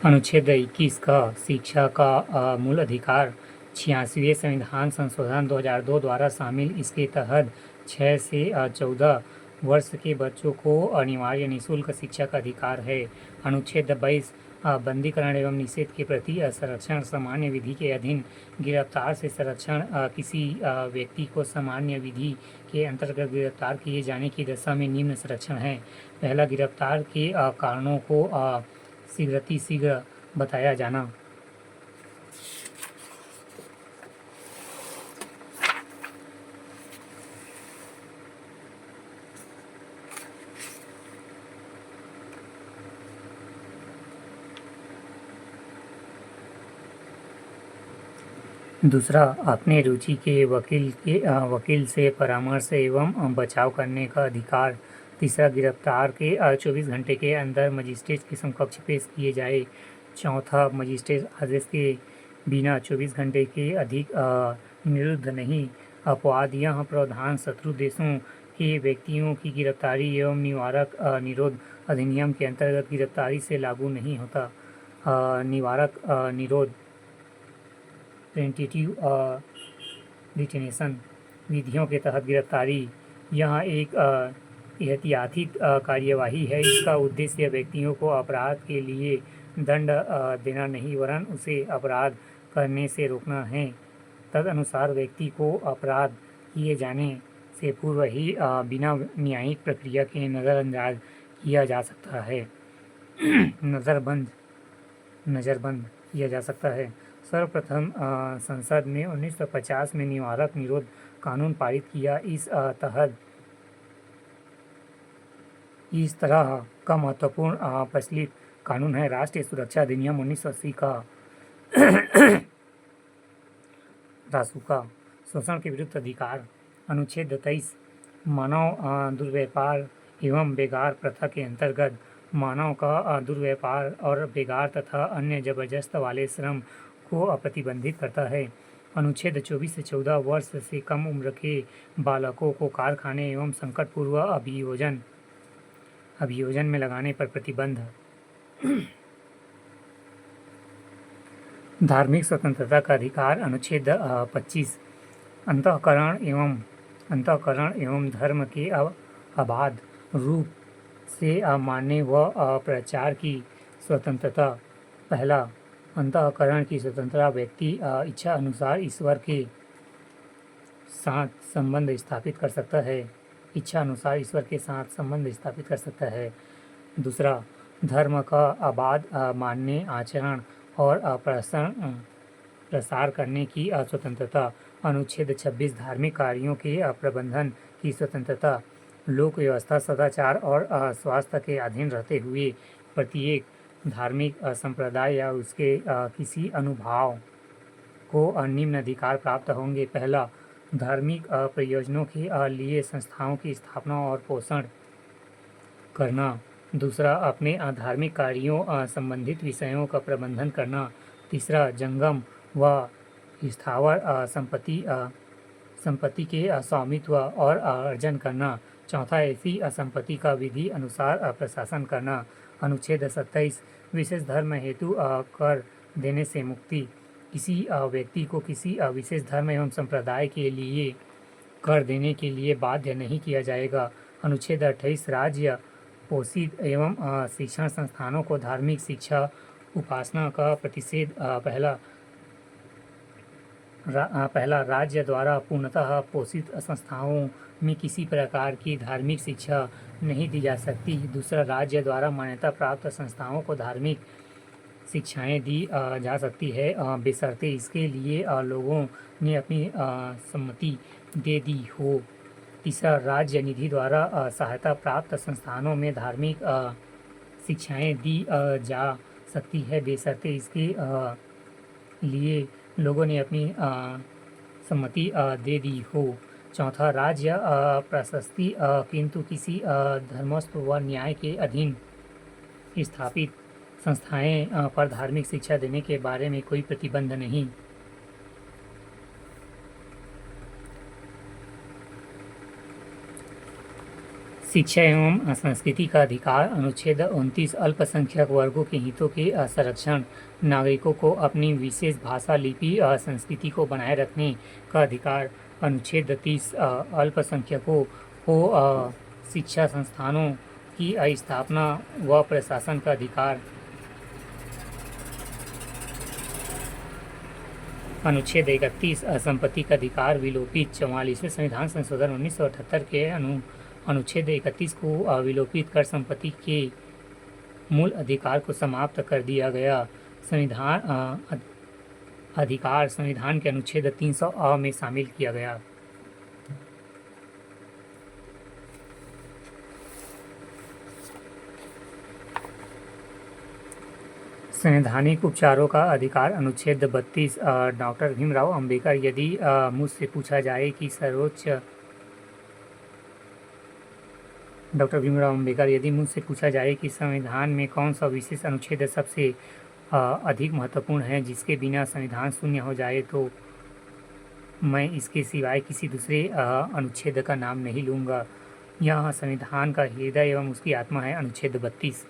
अनुच्छेद 21 का शिक्षा का मूल अधिकार 86वें संविधान संशोधन 2002 द्वारा शामिल। इसके तहत 6 से 14 वर्ष के बच्चों को अनिवार्य निःशुल्क शिक्षा का अधिकार है। अनुच्छेद 22 बंदीकरण एवं निषेध के प्रति संरक्षण। सामान्य विधि के अधीन गिरफ्तार से संरक्षण। किसी व्यक्ति को सामान्य विधि के अंतर्गत गिरफ्तार किए जाने की दशा में निम्न संरक्षण है। पहला, गिरफ्तार के कारणों को शीघ्र बताया जाना। दूसरा, अपने रुचि के वकील से परामर्श एवं बचाव करने का अधिकार। तीसरा, गिरफ्तार के 24 घंटे के अंदर मजिस्ट्रेट के समकक्ष पेश किए जाए। चौथा, मजिस्ट्रेट आदेश के बिना 24 घंटे के अधिक निरुद्ध नहीं। अपवाद, यह प्रावधान शत्रु देशों के व्यक्तियों की गिरफ्तारी एवं निवारक निरोध अधिनियम के अंतर्गत गिरफ्तारी से लागू नहीं होता। निवारक निरोध प्रिवेंटिव डिटेंशन विधियों के तहत गिरफ्तारी यह एक एहतियाती कार्यवाही है। इसका उद्देश्य व्यक्तियों को अपराध के लिए दंड देना नहीं, वरन उसे अपराध करने से रोकना है। तदनुसार व्यक्ति को अपराध किए जाने से पूर्व ही बिना न्यायिक प्रक्रिया के नज़रअंदाज किया जा सकता है नज़रबंद किया जा सकता है। सर्वप्रथम संसद ने 1950 में निवारक निरोध कानून पारित किया। इस तरह का महत्वपूर्ण प्रचलित कानून है राष्ट्रीय सुरक्षा अधिनियम 1980 का। रासुका, शोषण के विरुद्ध अधिकार। अनुच्छेद 23 मानव दुर्व्यापार एवं बेगार प्रथा के अंतर्गत मानव का दुर्व्यापार और बेगार तथा अन्य जबरदस्त वाले श्रम को प्रतिबंधित करता है। अनुच्छेद 24 से 14 वर्ष से कम उम्र के बालकों को कारखाने एवं संकटपूर्ण अभियोजन में लगाने पर प्रतिबंध। धार्मिक स्वतंत्रता का अधिकार। अनुच्छेद 25 अंतःकरण एवं धर्म के अबाध रूप से मानने व प्रचार की स्वतंत्रता। पहला, अंतःकरण की स्वतंत्रता व्यक्ति इच्छा अनुसार ईश्वर के साथ संबंध स्थापित कर सकता है। दूसरा, धर्म का अबाध मानने, आचरण और प्रसार करने की स्वतंत्रता। अनुच्छेद 26 धार्मिक कार्यों के प्रबंधन की स्वतंत्रता। लोक व्यवस्था, सदाचार और स्वास्थ्य के अधीन रहते हुए प्रत्येक धार्मिक संप्रदाय या उसके किसी अनुभाव को निम्न अधिकार प्राप्त होंगे। पहला, धार्मिक प्रयोजनों के लिए संस्थाओं की स्थापना और पोषण करना। दूसरा, अपने धार्मिक कार्यों संबंधित विषयों का प्रबंधन करना। तीसरा, जंगम व स्थावर संपत्ति के स्वामित्व और अर्जन करना। चौथा, ऐसी संपत्ति का विधि अनुसार प्रशासन करना। अनुच्छेद 27 विशेष धर्म हेतु कर देने से मुक्ति। किसी व्यक्ति को किसी विशेष धर्म एवं संप्रदाय के लिए कर देने के लिए बाध्य नहीं किया जाएगा। अनुच्छेद 28 राज्य पोषित एवं शिक्षण संस्थानों को धार्मिक शिक्षा उपासना का प्रतिषेध। पहला, राज्य द्वारा पूर्णतः पोषित संस्थाओं में किसी प्रकार की धार्मिक शिक्षा नहीं दी जा सकती। दूसरा, राज्य द्वारा मान्यता प्राप्त संस्थाओं को धार्मिक शिक्षाएं दी जा सकती है, बशर्ते इसके लिए लोगों ने अपनी सम्मति दे दी हो। तीसरा, राज्य निधि द्वारा सहायता प्राप्त संस्थानों में धार्मिक शिक्षाएं दी जा सकती है, बशर्ते इसके लिए लोगों ने अपनी सम्मति दे दी हो। चौथा, राज्य प्रशस्ति किंतु किसी धर्मस्थ व न्याय के अधीन स्थापित संस्थाएं पर धार्मिक शिक्षा देने के बारे में कोई प्रतिबंध नहीं। शिक्षा एवं संस्कृति का अधिकार अनुच्छेद 29 अल्पसंख्यक वर्गों के हितों के संरक्षण, नागरिकों को अपनी विशेष भाषा, लिपि संस्कृति को बनाए रखने का अधिकार अनुच्छेद 30 अल्पसंख्यकों को शिक्षा संस्थानों की स्थापना व प्रशासन का अधिकार अनुच्छेद 31 संपत्ति का अधिकार विलोपित 44वें संविधान संशोधन 1978 के अनुच्छेद 31 को विलोपित कर संपत्ति के मूल अधिकार को समाप्त कर दिया गया। संविधान अधिकार संविधान के अनुच्छेद 300 अ में शामिल किया गया। संवैधानिक उपचारों का अधिकार अनुच्छेद 32 डॉक्टर भीमराव अंबेडकर यदि मुझसे पूछा जाए कि संविधान में कौन सा विशेष अनुच्छेद सबसे अधिक महत्वपूर्ण है जिसके बिना संविधान शून्य हो जाए, तो मैं इसके सिवाय किसी दूसरे अनुच्छेद का नाम नहीं लूँगा। यह संविधान का हृदय एवं उसकी आत्मा है अनुच्छेद 32।